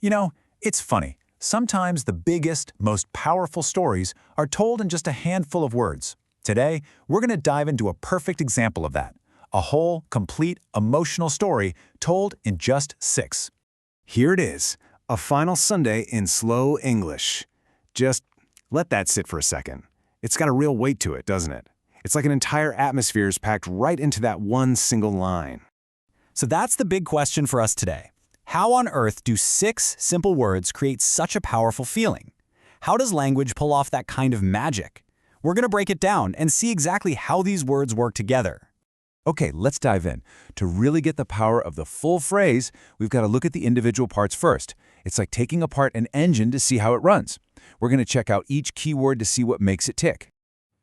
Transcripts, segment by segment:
You know, it's funny. Sometimes the biggest, most powerful stories are told in just a handful of words. Today, we're going to dive into a perfect example of that. A whole, complete, emotional story told in just 6. Here it is, a final Sunday in slow English. Just let that sit for a second. It's got a real weight to it, doesn't it? It's like an entire atmosphere is packed right into that one single line. So that's the big question for us today. How on earth do 6 simple words create such a powerful feeling? How does language pull off that kind of magic? We're going to break it down and see exactly how these words work together. Okay, let's dive in. To really get the power of the full phrase, we've got to look at the individual parts first. It's like taking apart an engine to see how it runs. We're going to check out each keyword to see what makes it tick.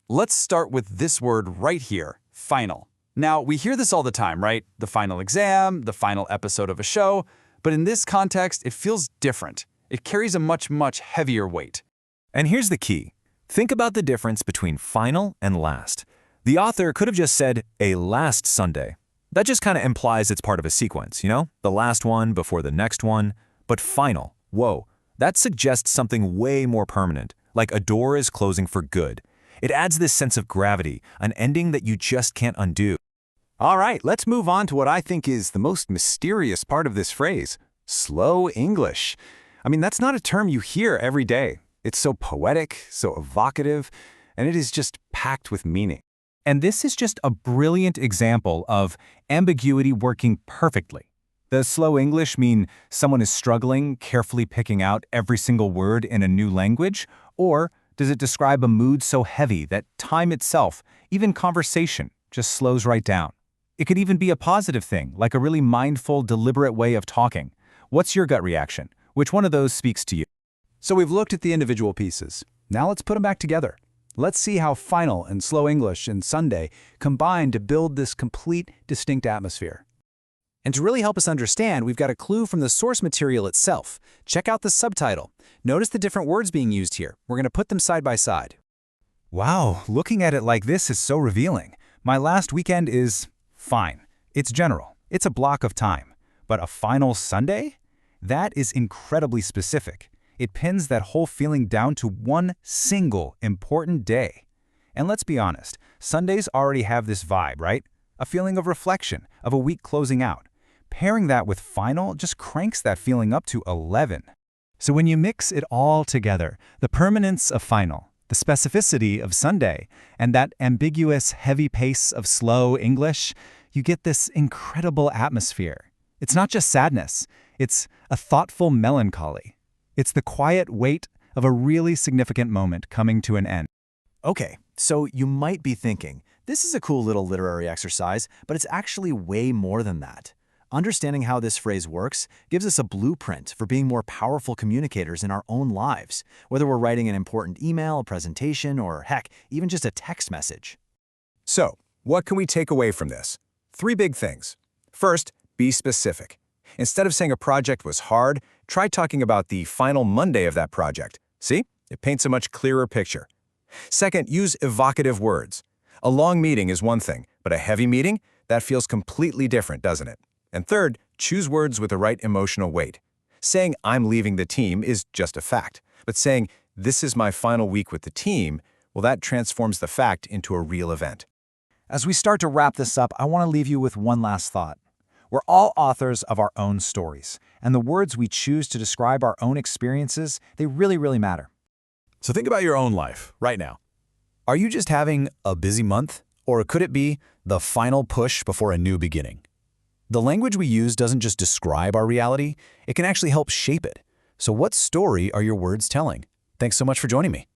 Let's start with this word right here, final. Now, we hear this all the time, right? The final exam, the final episode of a show. But in this context, it feels different. It carries a much, much heavier weight. And here's the key. Think about the difference between final and last. The author could have just said, a last Sunday. That just kind of implies it's part of a sequence, you know? The last one before the next one. But final, whoa, that suggests something way more permanent, like a door is closing for good. It adds this sense of gravity, an ending that you just can't undo. All right, let's move on to what I think is the most mysterious part of this phrase, slow English. I mean, that's not a term you hear every day. It's so poetic, so evocative, and it is just packed with meaning. And this is just a brilliant example of ambiguity working perfectly. Does slow English mean someone is struggling, carefully picking out every single word in a new language? Or does it describe a mood so heavy that time itself, even conversation, just slows right down? It could even be a positive thing, like a really mindful, deliberate way of talking. What's your gut reaction? Which one of those speaks to you? So we've looked at the individual pieces. Now let's put them back together. Let's see how final and slow English and Sunday combine to build this complete, distinct atmosphere. And to really help us understand, we've got a clue from the source material itself. Check out the subtitle. Notice the different words being used here. We're going to put them side by side. Wow, looking at it like this is so revealing. My last weekend is fine. It's general. It's a block of time. But a final Sunday? That is incredibly specific. It pins that whole feeling down to one single important day. And let's be honest, Sundays already have this vibe, right? A feeling of reflection, of a week closing out. Pairing that with final just cranks that feeling up to 11. So when you mix it all together, the permanence of final, the specificity of Sunday, and that ambiguous, heavy pace of slow English, you get this incredible atmosphere. It's not just sadness, it's a thoughtful melancholy. It's the quiet weight of a really significant moment coming to an end. Okay, so you might be thinking, this is a cool little literary exercise, but it's actually way more than that. Understanding how this phrase works gives us a blueprint for being more powerful communicators in our own lives, whether we're writing an important email, a presentation, or heck, even just a text message. So, what can we take away from this? 3 big things. First, be specific. Instead of saying a project was hard, try talking about the final Monday of that project. See? It paints a much clearer picture. Second, use evocative words. A long meeting is one thing, but a heavy meeting? That feels completely different, doesn't it? And third, choose words with the right emotional weight. Saying, I'm leaving the team is just a fact. But saying, this is my final week with the team, well, that transforms the fact into a real event. As we start to wrap this up, I want to leave you with one last thought. We're all authors of our own stories, and the words we choose to describe our own experiences, they really, really matter. So think about your own life right now. Are you just having a busy month? Or could it be the final push before a new beginning? The language we use doesn't just describe our reality, it can actually help shape it. So what story are your words telling? Thanks so much for joining me.